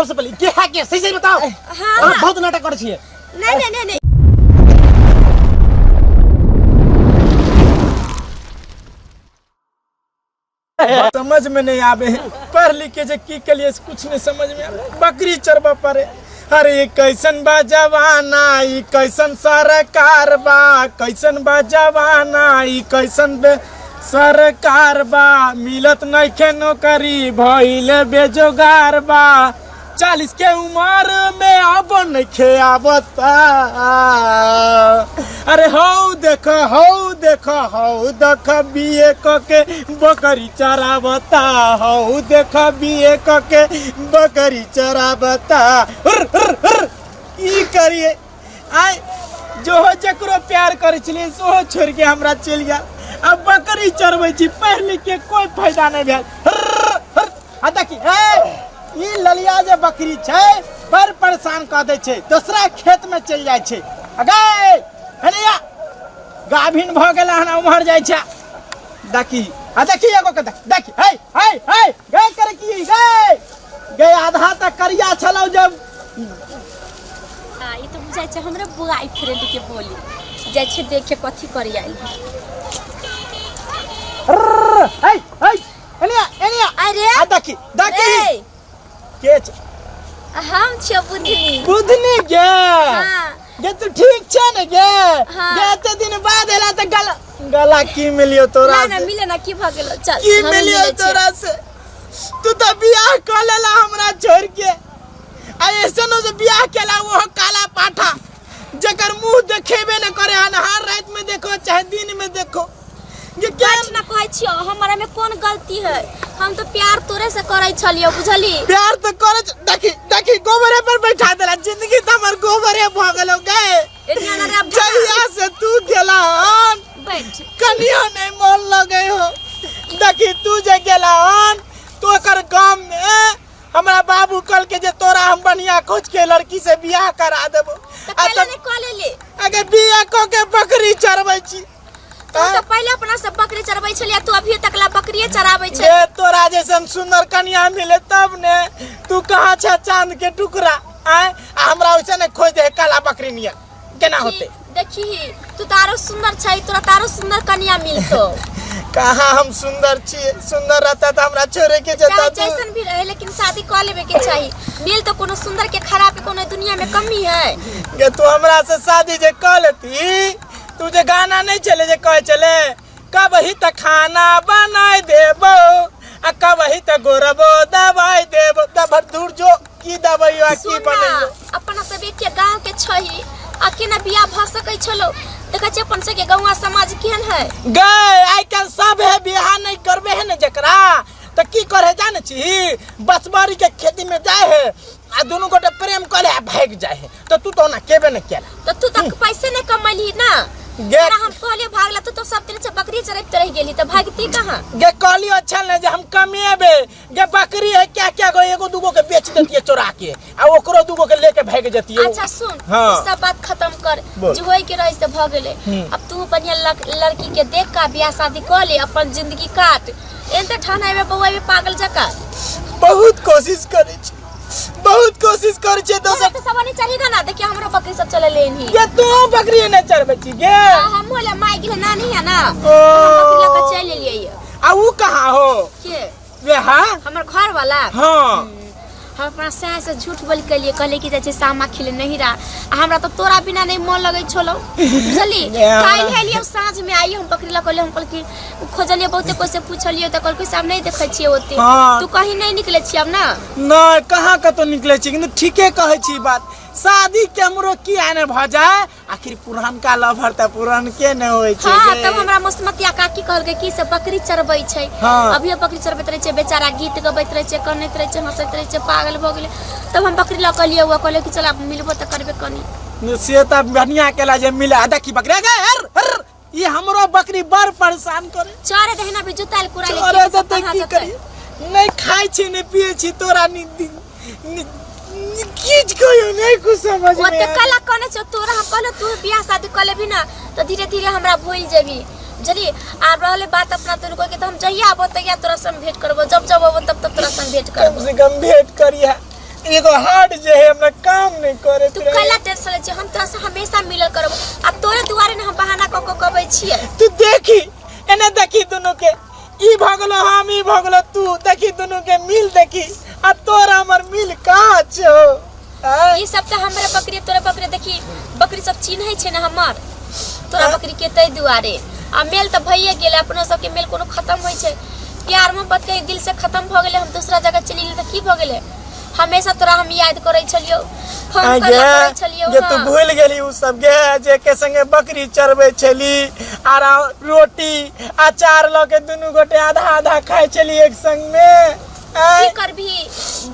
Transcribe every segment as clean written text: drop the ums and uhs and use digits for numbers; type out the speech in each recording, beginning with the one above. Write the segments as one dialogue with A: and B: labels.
A: सबसे पहले के है के सही बताओ।
B: हां
A: बहुत नाटक कर छिए।
B: नहीं
C: समझ में नहीं आवे है। पढ़ लिख के जे की के लिए कुछ नहीं समझ में आवे। बकरी चरबा पड़े। अरे कैसन बा जवाना ई कैसन सरकार बा, कैसन बा जवाना ई कैसन सरकार बा, मिलत नइखे नौकरी भइले बेरोजगार बा, 40 के उम्र में अब नइखे आवता। अरे हौ देख बीए क के बकरी चरावता, हौ देख बीए क के बकरी चरावता। ई करिए आय जो जकरो प्यार करे छलिए सो छोड़ के हमरा चल गया। अब बकरी चरबै छी पहले के कोई फायदा नहीं भेल। आ देखी ई ललिया जे बकरी छै बड़ परेशान क दै छै, दूसरा खेत में चल जाय छै। अगे हलिया गाभिन भ गेला हन उमहर जाय छै। देखी एगो के देखी गए करे की गए आधा तक करिया छलौ जब
B: ई तो बुझाय छै हमरा बॉयफ्रेंड के बोली जाय छै देखे कथि करी आइल
C: एलिया
B: अरे
C: देखी के छै
B: हम छ
C: बुधनी गे।
B: हां
C: गे तू ठीक छ न गे।
B: हाँ।
C: गे एते दिन बाद एला त गला की मिलियो तोरा से?
B: ना मिले ना की भ गेलो चल
C: की मिलियो तोरा से? तू तो बियाह कर लेला हमरा छोड़ के। आ ऐसनो से बियाह केला वो काला पाठा जकर मुंह देखेबे न करे, अनहार रात में देखो चाहे दिन में देखो। ये क्या
B: ना कहै छियो हमरा में कोन गलती है? हम तो प्यार तोरे से करै छलियो बुझली।
C: प्यार तो करे देखी गोबरे पर बैठा देला। जिंदगी त हमर गोबरे भ गेलो गए।
B: इतना ना अब
C: जहिया से तू गेला हन
B: बैठ
C: कनिया नहीं मन लगे हो। देखी तू जे गेला हन तो कर गांव में हमरा बाबू कल के जे तोरा हम बढ़िया खोज के लड़की से बियाह करा देबो।
B: तो पहले ने कॉल ले
C: अगे बियाह को के बकरी चरबै छी।
B: तो पहले अपना सब बकरी चरबै छलिया, तू अभी तक ला बकरिए चराबै छै।
C: ये तोरा जैसन सुंदर कन्या मिले तब ने। तू कहां छ चांद के टुकड़ा आए हमरा वैसे ने खोज दे काला बकरी निया केना होते?
B: देखी तू तारो सुंदर छै, तोरा तारो सुंदर कन्या मिलतो।
C: कहां हम सुंदर छी? सुंदर रहता त हमरा छोरे के जता तू
B: जैसन भी रहे लेकिन शादी कर लेबे के चाहिए। मिल तो कोनो सुंदर के खराब के कोनो दुनिया में कमी है?
C: के तू हमरा से शादी जे कर लेती, तू जे गाना नहीं चले जे कहे चले कबही त खाना बनाए देबो आ कबही त गोरबो दवाई देबो। तब दूर जो की दवाई आ की बनेलो
B: अपना सब एक गांव के छही अकेना बियाह भ सकै छलो। देखा छै अपन से के गांव समाज केहन है
C: गए। आई कल सब है बियाह नहीं करबे है न जकरा त की करे जाने छी? बसबारी के खेती में जाए है आ दोनों गोटे प्रेम करे भाग जाए है। तो तू तो ना केबे न केला।
B: तो तू तक पैसे नहीं कमैली ना
C: गे
B: हम कहले भागला तो सब दिन से बकरी चरैत रह गेली त भागती कहां?
C: गे कहली अच्छा ले जे हम कमेबे। गे बकरी है क्या गो एगो दूगो के बेच देतिए चोरा के आ ओकरो दूगो के लेके भाग जतिए।
B: अच्छा सुन
C: हाँ।
B: सब बात खत्म कर जो होई के रही से भ गेले। अब तू बढ़िया लड़की के देख का बियाह शादी कर ले, अपन जिंदगी काट। एते ठाना में बउआ भी पागल जका
C: बहुत कोशिश करे छी, बहुत कोशिश करे छी।
B: दोसर तो सब नहीं चाहिए ना। देखिए हमरो बकरी सब चले लेनी
C: ये तू बकरी न चरबे छी गे।
B: हम बोले माई के ना नहीं है ना बकरी लेके चल लिए।
C: आ ऊ कहां हो
B: के
C: वे? हां
B: हमर घर वाला।
C: हां
B: हम अपना सह से झूठ बोल के लिए कहले कि जैसे सामा खिले नहीं रहा। हमरा तो तोरा बिना नहीं मन लगे छलो बुझली। काल हेलियो साँझ में आई हम बकरी ला कहले हम कहल कि खोजलिए बहुते कोई से पूछलिए त कहल कि सब नहीं देखै छिए होते। तू कहीं नहीं निकले छी अब ना?
C: नहीं कहां का तो निकले छी किंतु ठीके कहै छी बात। शादी के हमरो की आने भ जाए आखिर पुरान का लवर त पुरान के न होय छै।
B: हां तब हमरा मस्मतिया काकी कहल के की सब बकरी चरबै छै। अभी बकरी चरबैत रहे छै बेचारा, गीत गबैत रहे छै, कनैत रहे छै, हंसैत रहे छै, पागल भ गेले। तब हम बकरी ला कहलिए वो कहले कि चल अब मिलबो त करबे कनी।
C: से त बढ़िया केला जे मिला। देखी बकरी गे हर ये हमरो बकरी बड़ परेशान करे।
B: चारे दहना भी जुताल कुरा ले
C: अरे त की करी? नहीं खाई छी नहीं पिए छी तोरा कीच कोयो नहीं कुछ समझ में।
B: ओते कला कने छ तोरा हम कहले तू बियाह शादी कर लेबी ना तो धीरे धीरे हमरा भूल जेबी जली। आ रहले बात अपना तोर को के त हम जहिया आबो तहिया तोरा संग भेंट करबो, जब आबो तब तोरा संग भेंट करबो।
C: कम से कम भेंट करिया एगो हार्ड जे है हमरा काम नहीं करे
B: तू कला टेंशन ले हम तोरा से हमेशा मिलल करब आ तोरे दुआरे न हम बहाना क क कहबै छियै
C: तू देखी एने देखी दोनों के ई भगलो हम ई भगलो तू देखी दोनों के मिल देखी आ तोरा हमर मिल कहां छो
B: ई सब त हमरे बकरी तोरे बकरी देखी बकरी सब चिन्है छै न हमर तोरा बकरी के तै दुआरे आ मेल त भइए गेल अपना सब के मेल कोनो खत्म होय छै प्यार मोहब्बत के दिल से खत्म भ गेले हम दूसरा जगह चली गेल त की भ गेले हमेशा तोरा हम याद करै छलियो फोन करै छलियो
C: जे तू भूल गेली उ सब गे जे के संगे बकरी चरबै छली आर रोटी अचार ल के दुनु गोटे आधा आधा खाइ छली एक संग में
B: की करबी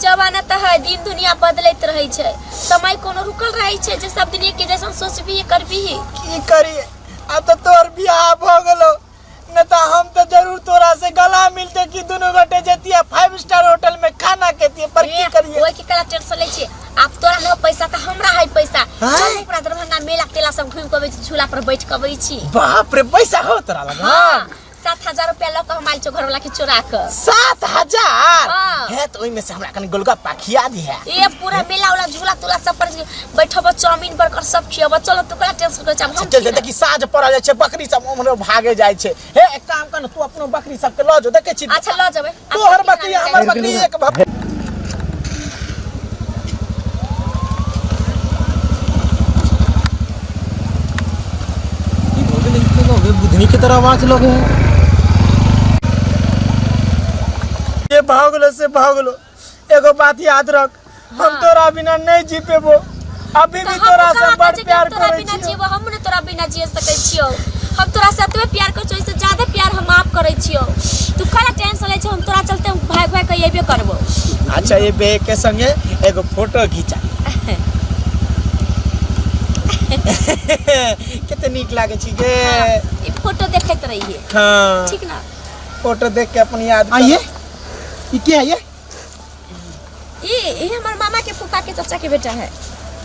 B: जमाना त है दिन दुनिया बदलैत रहै छै समय कोनो रुकल रहै छै जे सब दिन के जैसन सोचबी करबी
C: की करी अब तो तोर बियाह भ गेलो न त हम तो जरूर तोरा से गला मिलते कि दुनु गोटे जतिया 5 स्टार होटल में खाना केतिए पर की करिए
B: ओए के कला टेंशन ले छी आप तोरा न पैसा त हमरा है पैसा चल पूरा दरभंगा मेला तेला सब घूम के झूला पर बैठ के अबै छी
C: बाप रे पैसा हो तोरा लगा
B: हां 7,000 रुपया ल के हम आइल छो घर वाला के चोरा के
C: 7,000 है तो ओइ में से हमरा कनी गोलगप्पा खिया दी है
B: ये पूरा मेला वाला झूला तुला सब पर बैठब चाउमीन बर्गर सब खियाब चलो तू कला टेंशन कर हम
C: चल देखी साँझ पड़ा जाय छै बकरी सब हमरो भागे जाय छै हे एक काम कर तू अपनो बकरी सब के ल जो देखे छी
B: अच्छा ल जबे
C: तोहर बकरी हमर बकरी एक बुधनी की तरह आवाज लगे ये भागलो से भागलो एगो बात याद रख हम तोरा बिना नहीं जी पेबो अभी भी तोरा से बड़ प्यार करै छी
B: हम ने तोरा बिना जी सकै छियो हम तोरा से एतबे प्यार कर छै से ज्यादा प्यार हम आप करै छियो तू कला टेंशन ले छै हम तोरा चलते भाग भाग के येबे करबो
C: अच्छा ये बे के संगे एगो फोटो खींचा कितने नीक लागे छी गे
B: ई फोटो देखैत रहिए
C: हां
B: ठीक ना
C: फोटो देख के अपन याद
A: आइए ये क्या है
B: ये हमर मामा के फूफा के चाचा के बेटा है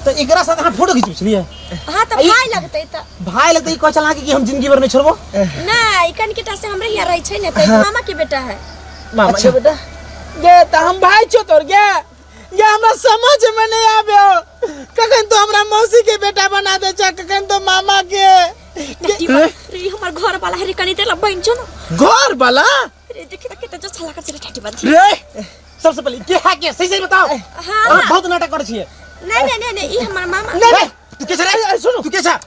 A: तो एकरा साथ हम फोटो खींच लिए
B: हां त भाई लगतै त
A: भाई लगतै ई कह चला कि हम जिंदगी भर नहीं छोड़बो
B: ना इकन के टा से हमरे यहाँ रहै छै ने त मामा के बेटा है
A: मामा
C: अच्छा बेटा गे त हम भाई छो तोर गे ये हमरा समझ में नहीं आबे कखन तो हमरा मौसी के बेटा बना दे छ कखन तो मामा के
B: रे हमर घर वाला है रे कनी तेला बन छ न
C: घर वाला
B: रे देखि त केते जो छला का चले ठाटी बात
A: रे सबसे पहले के है के सही बताओ
B: हां
A: बहुत नाटक कर छिए
B: नहीं ई हमर मामा
A: नहीं तू कैसे रे सुनो तू कैसा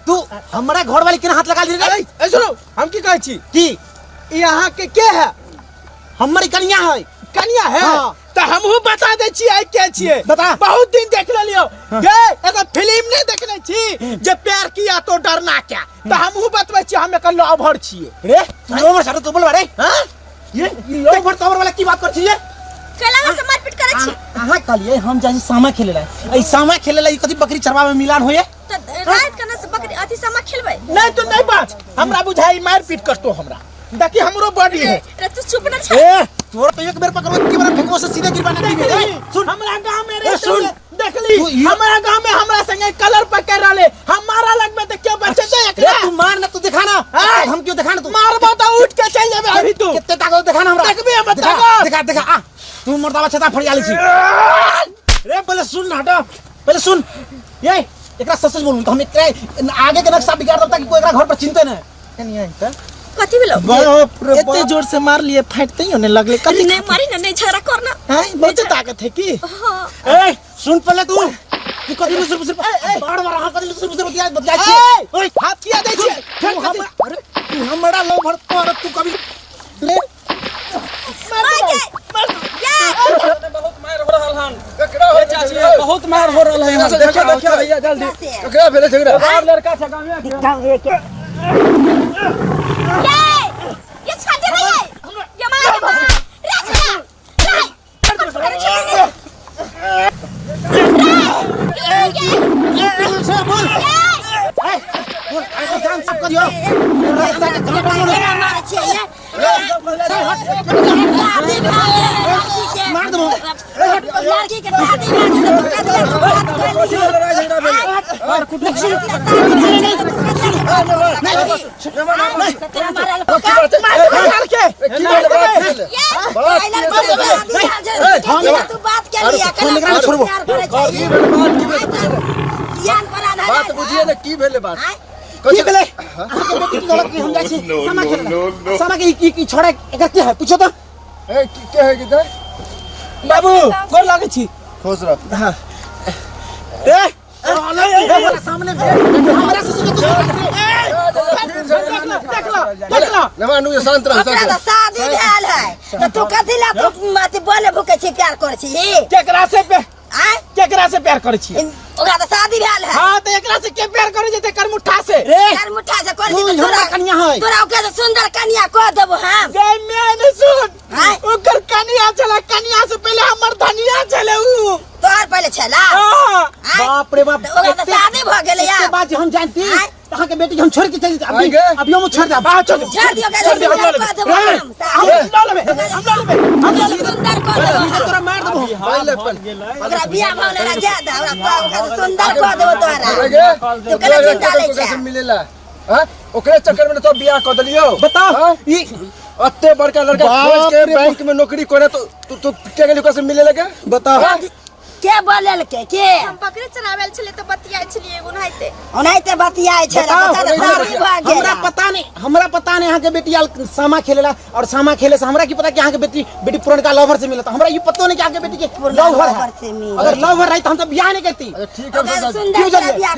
A: तू हमरा घर वाली के हाथ लगा ली रे
C: ए सुनो हम की कहै छी
A: की
C: यहाँ के है
A: हमारी कन्या है
C: कन्या है तो हमहू बता दे छी आई के छिए
A: बता
C: बहुत दिन देख लियो गे एगो फिल्म नहीं देखने छी जे प्यार किया तो डरना क्या तो हमहू बतबै छी हम एकर लवर छिए
A: रे तू लवर सारो तू बोल रे हां ये लवर तवर वाला की बात कर छिए
B: कला से मारपीट करे छी
A: अहाँ कहलिए हम जाई सामा खेले ला ए सामा खेले ला ई कथि बकरी चरवा में मिलान होए
B: त रात कना से बकरी अथी सामा खेलबै
C: नहीं तो नहीं बात हमरा बुझाई मार पीट करतो हमरा देखी हमरो बॉडी है
B: रे तू चुप न छ
A: ए तोर तो एक बेर पकड़ो की बार फेंको से सीधे गिरवा नहीं दे
C: सुन हमरा गांव में रे
A: सुन
C: देख ली हमारा गांव में हमरा संगे कलर पकड़ रहले हमारा लग में तो क्या बचे तो
A: रे तू मार ना तू दिखा ना हम क्यों दिखा ना तू
C: मारबो तो उठ के चल जाबे अभी तू
A: कितने ताकत दिखा ना हमरा
C: देखबे बता
A: दिखा आ तू मर्दावा छता फड़ियाली छी रे पहले सुन ना हटा पहले सुन ये एकरा सच बोलू तो हम एकरा आगे के नक्शा बिगाड़ दब ताकि कोई एकरा घर पर चिंता ना नहीं है त
B: कथि भेलो
C: इतने जोर से मार लिए फाटते ही होने लगले कथि
B: नहीं मारी ना नहीं झगड़ा करना
C: हैं बहुत ताकत है की
B: हां
A: ए सुन पहले तू कथि लुसुर बाड़ बाड़ हां कथि लुसुर बतिया छी
C: ओए हाथ किया दे छी
A: अरे तू हमरा लो भर पर तू कभी ले
C: बहुत मार हो रहल हन ककरा हो चाची बहुत मार हो रहल है देखिए भैया जल्दी ककरा भेले झगड़ा बाहर लड़का छ गांव में
B: ये छाते नहीं ये मार
A: बोल जान सब कर दियो रास्ता के मार दो
B: लड़की
D: के शादी में तो कह दिया बात कर ली
E: लड़ाई झगड़ा भेल
A: और कुछ नहीं
D: तू बात कर लिया
E: बात बुझिए ना की भेले बात
A: की भेले आके बेटी की गलत की हम जाई छी समा खेला समा के की छोड़ा एकर के है पूछो तो
E: ए के है किधर
C: बाबू गोर लागे छी
E: खुश रह
A: ए सामने हमरा
C: देख लो
E: नवानु शांत रह
D: शादी भेल है तू कथी ला तू मत बोले भूखे छी प्यार कर छी
C: केकरा से प्यार करे छी
D: ओकरा तो शादी भेल है
C: हां तो एकरा से के प्यार करे जेते कर मुठा से
A: रे
D: यार मुठा से कर
A: तू
D: छी
A: हमरा कन्या है
D: तोरा ओके से सुंदर कन्या को देबो हम
C: गए मैं नहीं सुन ओकर कन्या चला कन्या से पहले हमर धनिया चले ऊ
D: तोहर पहले छला
C: हां
A: बाप रे बाप
D: ओकरा तो शादी भ गेलै
A: के
D: यार
A: बाद हम जानती कहां के बेटी हम छोड़ के चली अभी अभी हम छोड़ दे
C: बाहर छोड़
D: छोड़ दियो के को देबो हम
C: हम ले
D: सुंदर को देबो
A: तोरा मार देबो
E: पहले पल
D: ओकरा बियाह भले ना ज्यादा ओकरा तो सुंदर को देबो तोरा तू कने चिंता ले
E: कैसे
D: छै
E: मिलेला हां ओकरे चक्कर में तो बियाह कर दिलियो
A: बताओ ई
E: अत्ते बड़का लड़का खोज के बैंक में नौकरी करे तो के गेली कैसे मिले लगे
A: बताओ
D: के बोलल के
B: हम बकरी चरावेल छले तो बतियाई छलिए उनाइते
D: ओनाइते बतियाई छै बता दे शादी भ गेल
A: हमरा पता नहीं यहाँ के बेटी सामा खेलेला और सामा खेले से हमरा की पता कि यहाँ के बेटी पुरनका लवर से मिलता हमरा ये पता नहीं कि यहाँ के बेटी के लवर है अगर लवर रही तो हम तो ब्याह नहीं करती
E: ठीक है
D: सुंदर से बियाह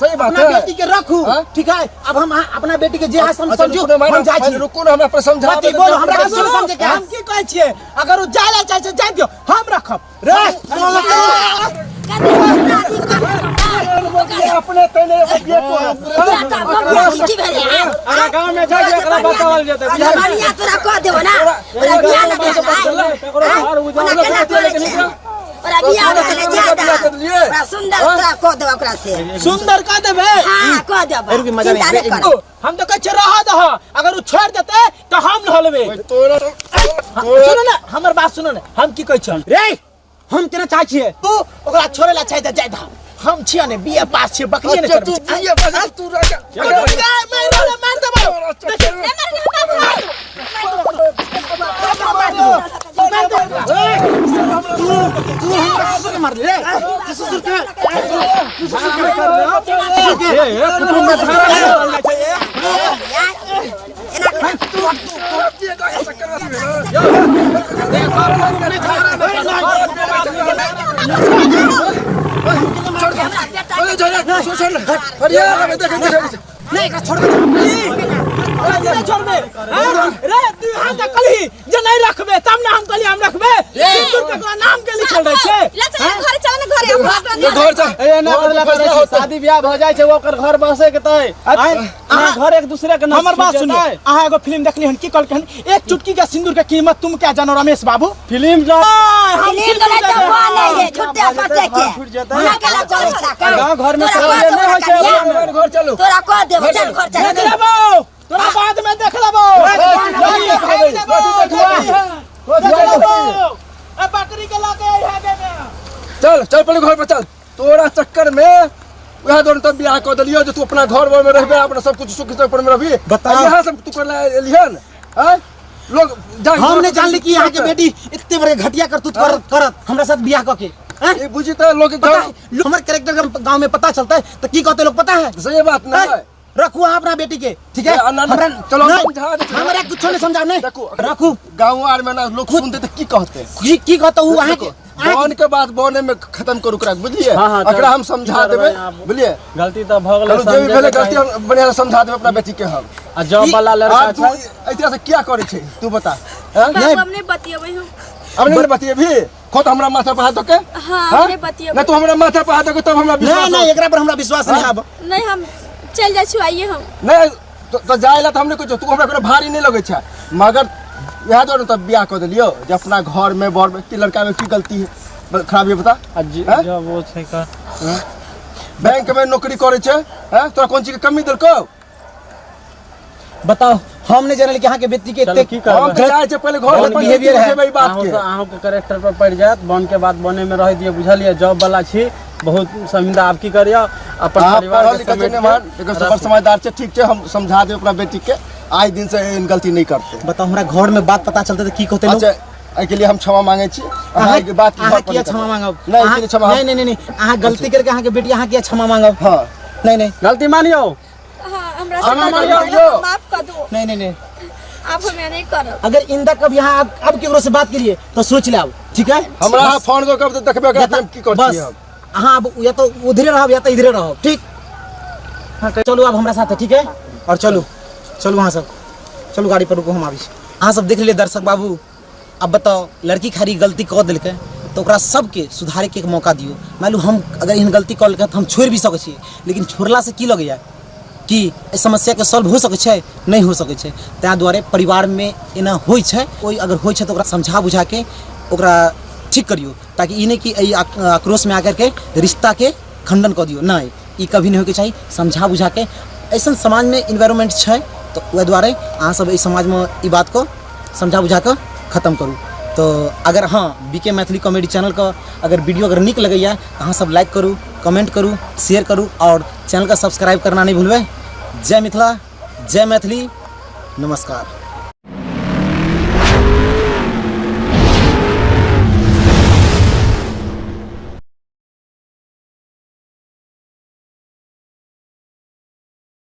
E: सही बात
A: अपना
E: है
A: बेटी के रखू ठीक है अब हम अपना बेटी के जे है समझू हम जाई छी
E: रुकू ना हमरा पर समझा
A: बात बोलो हमरा के समझे के
C: हम की कहै छियै अगर उ जायला चाहे छै जाय दियो हम रखब
A: रे
E: अपने तने ये
C: अरे गांव में जाय एकरा बतावल जेतै
D: बढ़िया तोरा कह देबो ना ओरा बियाह ओरा बियाह भेले ज्यादा ओरा सुंदर तोरा कह देबो ओकरा से
C: सुंदर कह देबे
D: हां कह देबो
A: रुक मजा
D: चिंता
A: नहीं
D: नहीं कर
C: हम तो कह रहा दह अगर उ छोड़ देते तो हम न हलबे
E: तोरा
C: सुनो ना हमर बात सुनो ना हम की कहै छी
A: रे हम केना चाहे छिए
C: तू ओकरा छोड़े ला चाहे त जाय धा हम छिया ने बीए पास छिए बकरिए ने
E: तू ये बात तू
C: मार दे
A: तू हमरा के मार रे ससुर के
C: कुटुंब में
A: नहीं का छोड़
C: छोड़ दे रे तू हां जा कली जे नहीं रखबे तब ना हम कली हम रखबे तू केकरा नाम के लिखल रहे छे
B: ले चल घर चल ना घरे
E: घर जा
C: ए ना बदला करे छै शादी ब्याह भ जाय छै ओकर घर बसे के तय अहाँ घर एक दूसरे के नाम हमर बात सुनिए अहाँ एगो फिल्म देखली हन की कहल हन एक चुटकी के सिंदूर के कीमत तुम क्या जानो रमेश बाबू फिल्म जो हम
D: फिल्म तो बोले ये छुट्टे सटे के हमरा केला करे छा
C: गांव घर में सब नहीं होय छै
E: घर चलो
D: तोरा कह देबो चल घर चल
C: देख लेबो तोरा बाद में देख लेबो अब बकरी के लाके आगे में
E: चल चल पहले घर पर चल तोरा चक्कर में वह दोनों तब बियाह कर दिलियो जो तू अपना घर में रहबे अपना सब कुछ सुख से ऊपर में रहबी यहां सब तू कर लिहन हैं लोग
A: हम नहीं जानली कि यहाँ के बेटी इतने बड़े घटिया करतूत करत हमरा साथ बियाह करके
E: ये बुझी तो लोग
A: हमारे कैरेक्टर गांव में पता चलता है तो की कहते लोग पता है
E: सही बात ना है
A: रखू अपना बेटी के ठीक है
E: चलो
A: हमारा कुछ नहीं समझा नहीं रखू
E: गाँव आर में ना लोग सुनते तो की कहते
A: की कहता हूँ वहाँ के
E: बन के बाद बने में खत्म करू करा बुझलिए अगर हम समझा देबे बुझलिए
C: गलती तो भ गेलै
E: जो भी भेले गलती हम बढ़िया समझा देबे अपना बेटी के हम
C: आ जॉब वाला लड़का
E: तू ऐतिहासिक से क्या करे छे तू बता
B: बाबू हमने बतियबै हम
E: अब नहीं बतिए भी खुद हमरा माथा पे हाथ दो के
B: हां हमने बतियबै
E: ना तू हमरा माथा पे हाथ दो तब हमरा विश्वास
A: नहीं एकरा पर हमरा विश्वास नहीं आब
B: नहीं हम चल जाय छु आइए हम
E: नहीं तो जायला त हमने कुछ तू हमरा कोनो भारी नहीं लगे छा मगर यहां तो तब बियाह कर दिलियो जे अपना घर में बर की लड़का में की गलती है खराबी बता
C: जब वो छै का
E: बैंक में नौकरी करे छे हैं तोरा कौन चीज के कमी देलको
C: बताओ
A: हम नहीं जानल कि यहाँ के व्यक्ति के
F: चलो, की करबै?
E: हम तो चाहे छे पहले घर
A: गलत
E: में
A: behavior है।
E: ई बात के
F: अहूँ के कैरेक्टर पर पड़ जात, बन के बात बने में रह दिए, बुझलिए जॉब वाला छी, बहुत शर्मिंदा आप की करिए अपन
E: आप
F: परिवार
E: पढ़ल
F: के
E: लिखल
F: समेट
E: छे
F: के
E: मान लेकिन सब समझदार छे, ठीक छे, हम समझा दे अपना बेटी के आज दिन से इन गलती नहीं करते।
A: बताओ हमरा घर में बात पता चलते तो की कहते लोग?
E: अच्छा एहि के लिए हम क्षमा मांगे छी, अहाँ के बात की
A: अहाँ किया क्षमा मांगब?
E: नहीं
A: अहाँ-
E: के लिए क्षमा
A: नहीं नहीं नहीं अहाँ गलती करके अहाँ के बेटी अहाँ किया क्षमा मांगब?
E: हां
A: नहीं नहीं
F: गलती मानियो।
B: हाँ, हमरा से
E: क्षमा
B: माफ
E: मांगियो।
B: कर दो, माफ कर दो।
A: नहीं नहीं नहीं
B: आप हमें नहीं करब।
A: अगर इंदा कब यहाँ अब केकरो से बात करिए तो सोच ले, ठीक है?
E: हमरा
A: बस-
E: फोन को कब देखबे
A: या
E: करते हम की करती
A: बस
E: हम
A: अहाँ अब या तो उधरे रहो या तो इधरे रहो, ठीक? हाँ चलो अब हमारे साथ है, ठीक है? और चलो चलो वहाँ सब चलो गाड़ी पर रुको, हम आबी। अहाँ सब देख लिए दर्शक बाबू, अब बताओ लड़की खाली गलती कह दिल तो ओकरा सबके सुधारे के एक मौका दियो। मालूम हम अगर एहन गलती कल तो हम छोड़ भी सकै छियै, लेकिन छोड़ला से की लगैया कि एहि समस्या के सॉल्व हो सकै छै? नहीं हो सकै छै। ताहि दुआरे परिवार में एना होइ छै, कोई अगर होइ छै तो ओकरा समझा बुझा के ओकरा ठीक करियो, ताकि ई नहीं कि एहि आक्रोश में आकर के रिश्ता के खंडन कर दियो। नहीं, ई कभी नहीं होके चाहिए। समझा बुझा के ऐसा समाज में इन्वायरमेंट छै, तो वह द्वारे अहाँ सब इस समाज में ई बात को समझा बुझा कर खत्म करूँ। तो अगर हाँ बीके मैथिली कॉमेडी चैनल का अगर वीडियो अगर निक लगैया तो अहाँ सब लाइक करूँ, कमेंट करूँ, शेयर करूँ और चैनल का सब्सक्राइब करना नहीं भूलबे। जय मिथिला, जय मैथिली, नमस्कार।